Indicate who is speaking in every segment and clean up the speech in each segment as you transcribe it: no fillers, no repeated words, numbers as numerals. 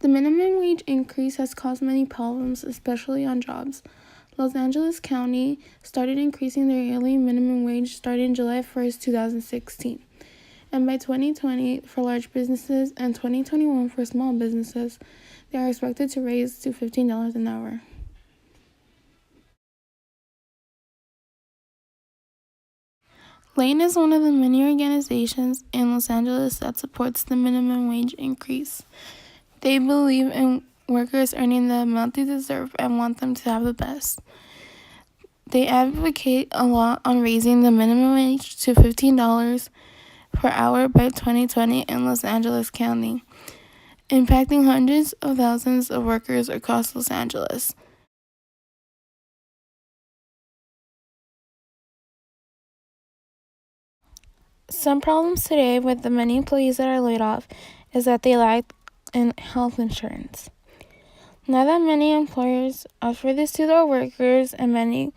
Speaker 1: The minimum wage increase has caused many problems, especially on jobs. Los Angeles County started increasing their yearly minimum wage starting July 1st, 2016. And by 2020 for large businesses and 2021 for small businesses, they are expected to raise to $15 an hour. LANE is one of the many organizations in Los Angeles that supports the minimum wage increase. They believe in workers earning the amount they deserve and want them to have the best. They advocate a lot on raising the minimum wage to $15 per hour by 2020 in Los Angeles County, impacting hundreds of thousands of workers across Los Angeles. Some problems today with the many employees that are laid off is that they lack in health insurance. Now that many employers offer this to their workers and many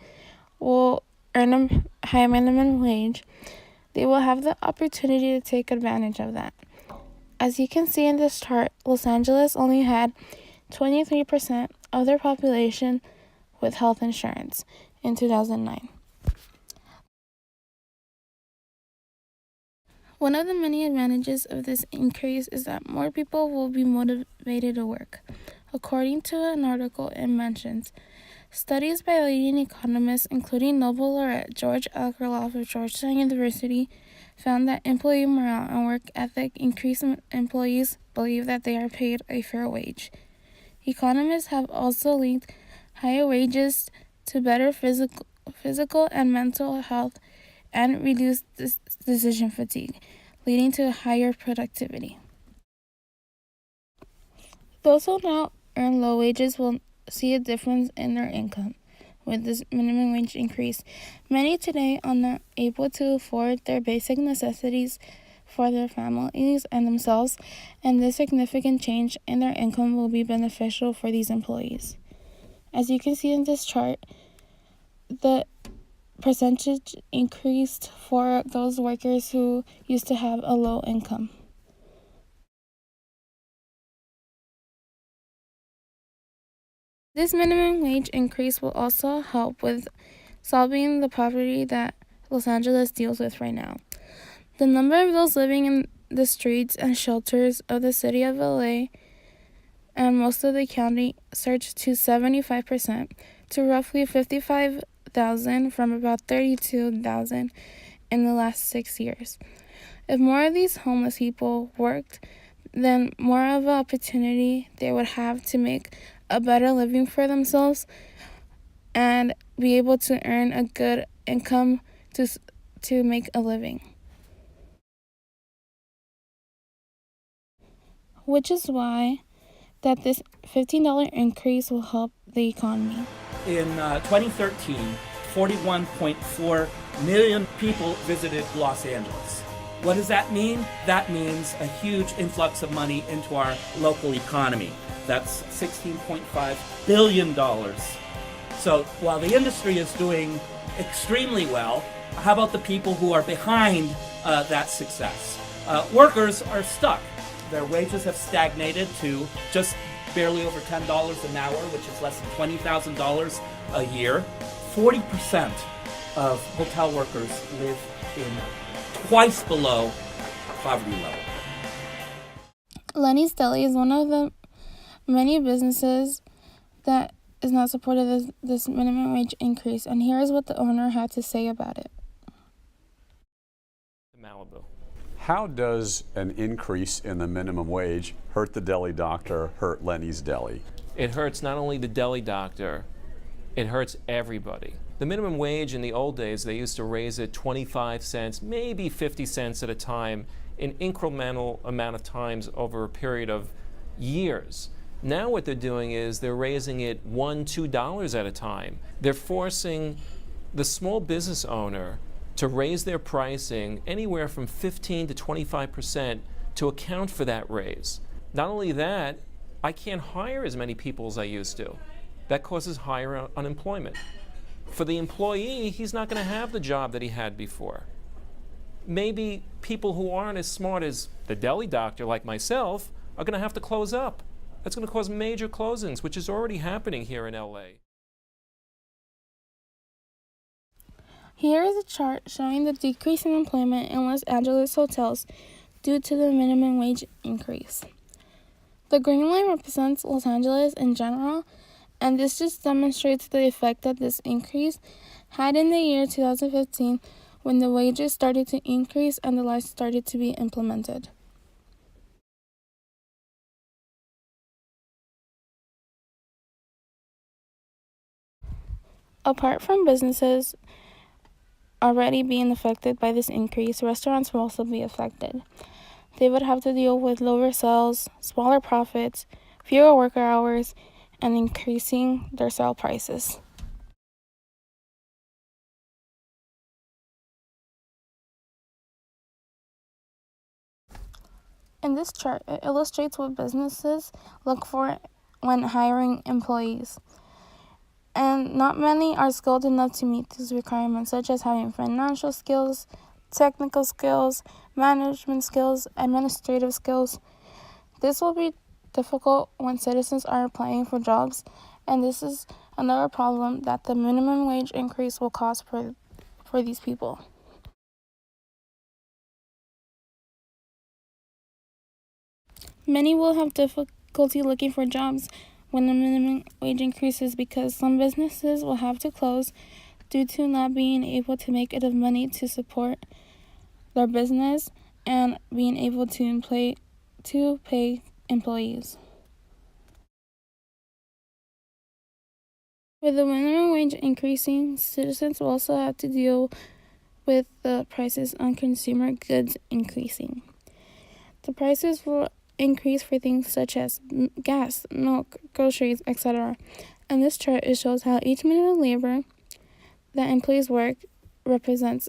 Speaker 1: will earn a high minimum wage, they will have the opportunity to take advantage of that. As you can see in this chart, Los Angeles only had 23% of their population with health insurance in 2009. One of the many advantages of this increase is that more people will be motivated to work. According to an article, it mentions studies by leading economists, including Nobel laureate George Akerlof of Georgetown University, found that employee morale and work ethic increase when employees believe that they are paid a fair wage. Economists have also linked higher wages to better physical and mental health and reduced decision fatigue, leading to higher productivity. Those who now earn low wages will see a difference in their income with this minimum wage increase. Many today are not able to afford their basic necessities for their families and themselves, and this significant change in their income will be beneficial for these employees. As you can see in this chart, the percentage increased for those workers who used to have a low income. This minimum wage increase will also help with solving the poverty that Los Angeles deals with right now. The number of those living in the streets and shelters of the city of LA and most of the county surged to 75% to roughly 55,000 from about 32,000 in the last 6 years. If more of these homeless people worked, then more of an opportunity they would have to make a better living for themselves and be able to earn a good income to make a living. Which is why that this $15 increase will help the economy.
Speaker 2: In 2013, 41.4 million people visited Los Angeles. What does that mean? That means a huge influx of money into our local economy. That's $16.5 billion. So while the industry is doing extremely well, how about the people who are behind that success? Workers are stuck. Their wages have stagnated to just barely over $10 an hour, which is less than $20,000 a year. 40% of hotel workers live in twice below poverty level.
Speaker 1: Lenny's Deli is one of the many businesses that is not supportive of this minimum wage increase, and here's what the owner had to say about it.
Speaker 3: Malibu.
Speaker 4: How does an increase in the minimum wage hurt the deli doctor, hurt Lenny's Deli?
Speaker 3: It hurts not only the deli doctor, it hurts everybody. The minimum wage in the old days, they used to raise it 25 cents, maybe 50 cents at a time in incremental amount of times over a period of years. Now what they're doing is they're raising it $1, $2 at a time. They're forcing the small business owner to raise their pricing anywhere from 15 to 25% to account for that raise. Not only that, I can't hire as many people as I used to. That causes higher unemployment. For the employee, he's not going to have the job that he had before. Maybe people who aren't as smart as the deli doctor, like myself, are going to have to close up. That's going to cause major closings, which is already happening here in LA.
Speaker 1: Here is a chart showing the decrease in employment in Los Angeles hotels due to the minimum wage increase. The green line represents Los Angeles in general, and this just demonstrates the effect that this increase had in the year 2015 when the wages started to increase and the laws started to be implemented. Apart from businesses already being affected by this increase, restaurants will also be affected. They would have to deal with lower sales, smaller profits, fewer worker hours, and increasing their sale prices. In this chart, it illustrates what businesses look for when hiring employees. And not many are skilled enough to meet these requirements, such as having financial skills, technical skills, management skills, administrative skills. This will be difficult when citizens are applying for jobs, and this is another problem that the minimum wage increase will cause for these people. Many will have difficulty looking for jobs when the minimum wage increases because some businesses will have to close due to not being able to make enough money to support their business and being able to pay employees. With the minimum wage increasing, citizens will also have to deal with the prices on consumer goods increasing. The prices will increase for things such as gas, milk, groceries, etc. And this chart shows how each minute of labor that employees work represents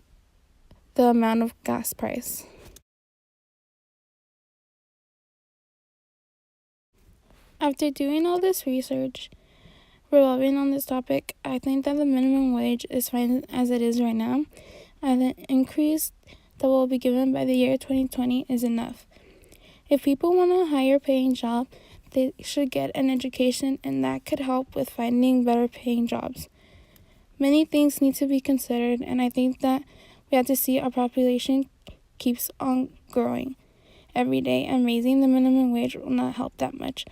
Speaker 1: the amount of gas price. After doing all this research revolving on this topic, I think that the minimum wage is fine as it is right now, and the increase that will be given by the year 2020 is enough. If people want a higher paying job, they should get an education, and that could help with finding better paying jobs. Many things need to be considered, and I think that we have to see our population keeps on growing every day, and raising the minimum wage will not help that much.